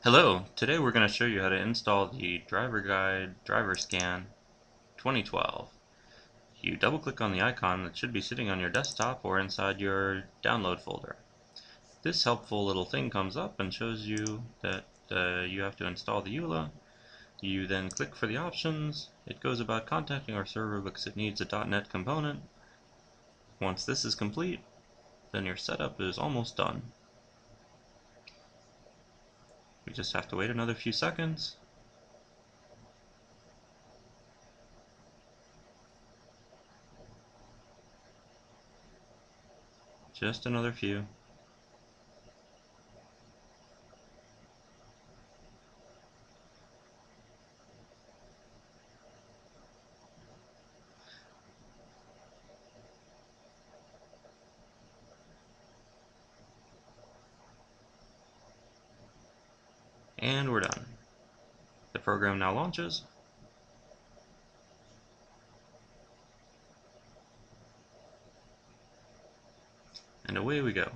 Hello, today we're going to show you how to install the driver guide driver scan 2012. You double click on the icon that should be sitting on your desktop or inside your download folder. This helpful little thing comes up and shows you that you have to install the EULA. You then click for the options. It goes about contacting our server because it needs a .NET component. Once this is complete, then your setup is almost done. We just have to wait another few seconds. Just another few. And we're done. The program now launches. And away we go.